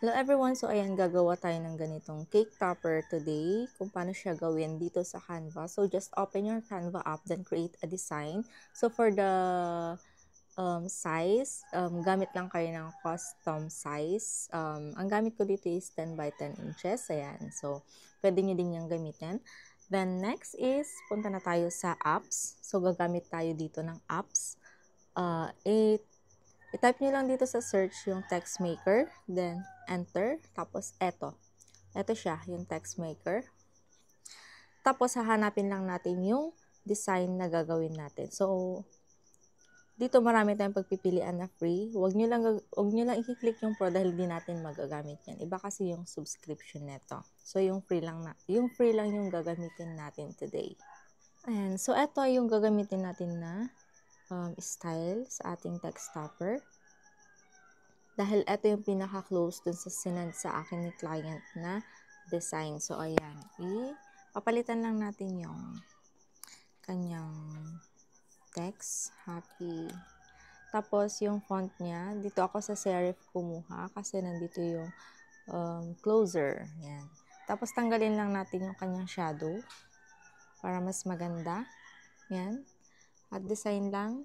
Hello everyone! So ayan, gagawa tayo ng ganitong cake topper today. Kung paano siya gawin dito sa Canva. So just open your Canva app, then create a design. So for the size, gamit lang kayo ng custom size. Ang gamit ko dito is 10 by 10 inches. Ayan, so pwede nyo din yung gamitin. Then next is, punta na tayo sa apps. So gagamit tayo dito ng apps. I-type nyo lang dito sa search yung text maker, then enter, tapos eto siya, yung text maker. Tapos hahanapin lang natin yung design na gagawin natin. So dito marami tayong pagpipilian na free. Huwag nyo lang i-click yung pro dahil hindi natin magagamit yan. Iba kasi yung subscription neto. So yung free lang yung gagamitin natin today. Ayan, so eto yung gagamitin natin na style sa ating text topper. Dahil ito yung pinaka-close dun sa sinend sa akin ni client na design. So, ayan. Papalitan lang natin yung kanyang text. Happy. Tapos, yung font niya, dito ako sa serif kumuha kasi nandito yung closer. Ayan. Tapos, tanggalin lang natin yung kanyang shadow para mas maganda. Ayan. At design lang.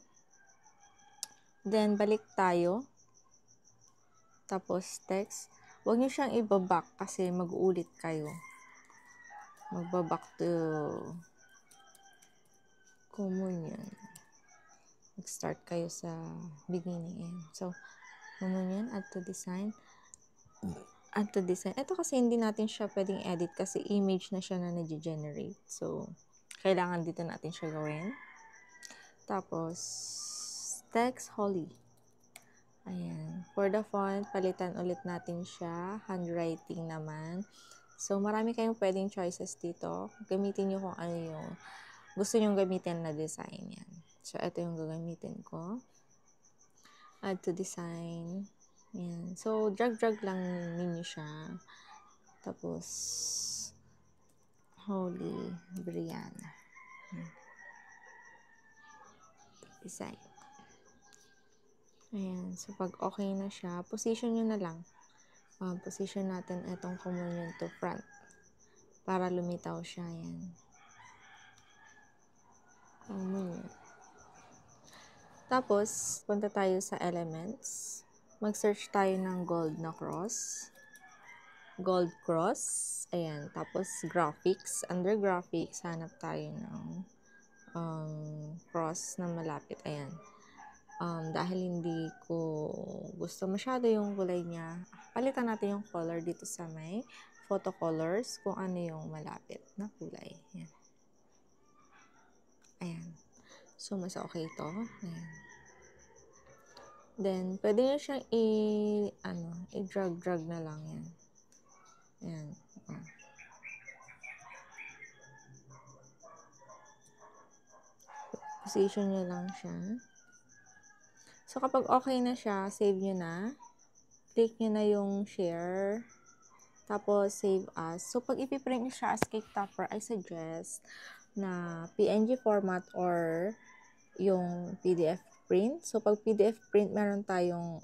Then, balik tayo. Tapos, text. Huwag nyo siyang ibaback kasi mag-uulit kayo. Magbaback to common yun. Mag-start kayo sa beginning. So, common yun. Add to design. Add to design. Ito kasi hindi natin siya pwedeng edit kasi image na siya na nag-generate. So, kailangan dito natin siya gawin. Tapos, text holy. Ayan. For the font, palitan ulit natin siya. Handwriting naman. So, marami kayong pwedeng choices dito. Gamitin nyo kung ano yung gusto nyong gamitin na design. Yan. So, ito yung gagamitin ko. Add to design. Yan. So, drag lang ninyo siya. Tapos, Holy Brianna. Design. Ayan. So, pag okay na siya, position nyo na lang. Position natin itong communion to front. Para lumitaw siya. Yan. Communion. Tapos, punta tayo sa elements. Mag-search tayo ng gold na cross. Gold cross. Ayan. Tapos, graphics. Under graphics, hanap tayo ng cross na malapit. Ayan. Dahil hindi ko gusto masyado yung kulay niya, palitan natin yung color dito sa may photo colors kung ano yung malapit na kulay. Ayan. Ayan. So, mas okay ito. Ayan. Then, pwede nyo siyang i-drag na lang yan. Ayan. Position nyo lang siya. So, kapag okay na siya, save nyo na. Click nyo na yung share. Tapos, save as. So, pag ipiprint nyo siya as cake topper, I suggest na PNG format or yung PDF print. So, pag PDF print, meron tayong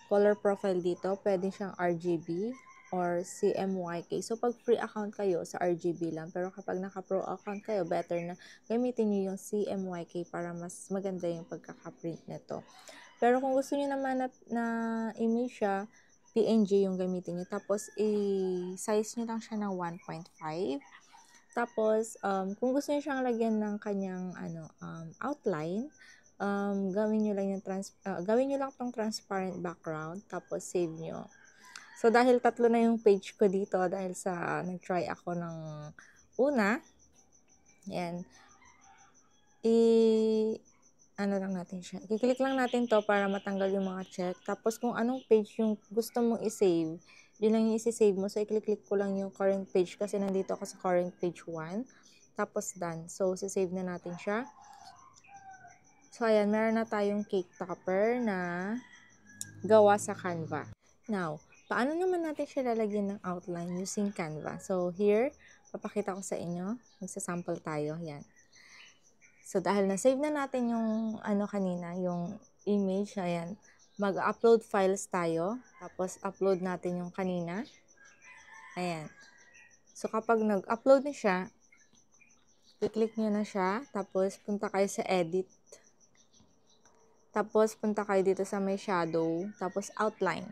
color profile dito. Pwede siyang RGB or CMYK. So, pag free account kayo, sa RGB lang. Pero kapag naka-pro account kayo, better na gamitin nyo yung CMYK para mas maganda yung pagkaka-print nito. Pero kung gusto nyo naman na image siya, PNG yung gamitin nyo. Tapos, i-size nyo lang siya ng 1.5. Tapos, kung gusto nyo siyang lagyan ng kanyang outline, gawin nyo lang tong transparent background. Tapos, save nyo. So, dahil tatlo na yung page ko dito, dahil sa nag-try ako ng una, yan, lang natin siya. I-click lang natin to para matanggal yung mga check. Tapos, kung anong page yung gusto mong i-save, yun lang yung i-save mo. So, i-click ko lang yung current page kasi nandito ako sa current page 1. Tapos, done. So, save na natin siya. So, ayan, meron na tayong cake topper na gawa sa Canva. Now, paano naman natin siya lalagyan ng outline using Canva? So, here, papakita ko sa inyo. Magsasample tayo. Yan. So, dahil na-save na natin yung kanina, yung image, ayan, mag-upload files tayo. Tapos, upload natin yung kanina. Ayan. So, kapag nag-upload na siya, i-click nyo na siya. Tapos, punta kayo sa edit. Tapos, punta kayo dito sa may shadow. Tapos, outline.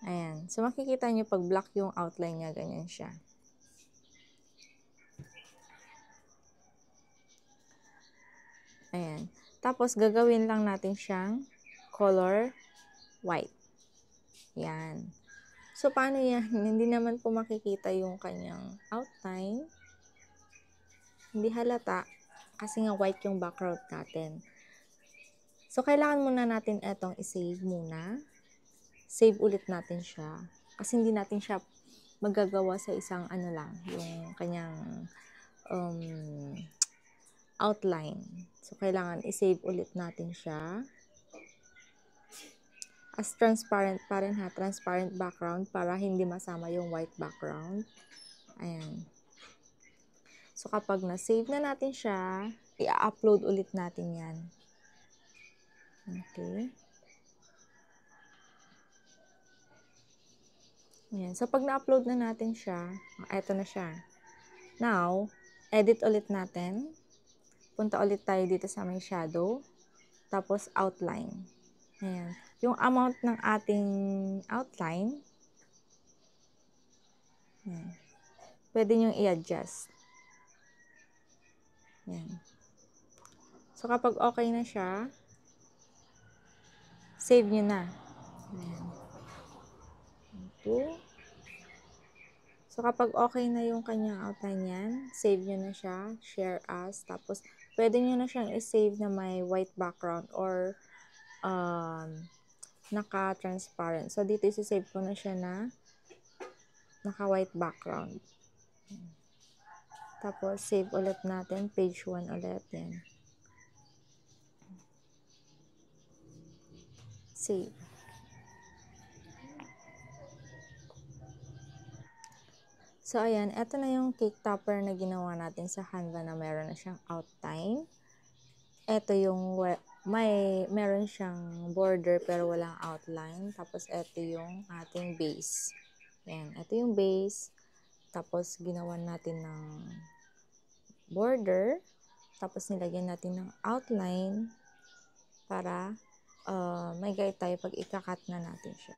Ayan. So, makikita nyo pag black yung outline niya, ganyan siya. Ayan. Tapos, gagawin lang natin siyang color white. Yan. So, paano yan? Hindi naman po makikita yung kanyang outline. Hindi halata. Kasi nga white yung background natin. So, kailangan muna natin itong i-save muna. Save ulit natin siya. Kasi hindi natin siya magagawa sa isang ano lang. Yung kanyang outline. So, kailangan i-save ulit natin siya. As transparent pa rin ha. Transparent background para hindi masama yung white background. Ayan. So, kapag na-save na natin siya, i-upload ulit natin yan. Okay. Ayan. So, pag na-upload na natin siya, eto na siya. Now, edit ulit natin. Punta ulit tayo dito sa may shadow. Tapos, outline. Ayan. Yung amount ng ating outline, ayan, pwede nyo i-adjust. Ayan. So, kapag okay na siya, save nyo na. Ayan. Okay. So, kapag okay na yung kanyang outline yan, save nyo na siya, share as, tapos, pwede nyo na siyang i-save na may white background or naka-transparent. So, dito isi-save ko na siya na naka-white background. Tapos, save ulit natin. Page 1 ulit. Yan. Save. So, ayan. Ito na yung cake topper na ginawa natin sa Canva na meron na siyang outline. Ito yung meron siyang border pero walang outline. Tapos, ito yung ating base. Ayan. Ito yung base. Tapos, ginawan natin ng border. Tapos, nilagyan natin ng outline para may guide tayo pag ikakat na natin siya.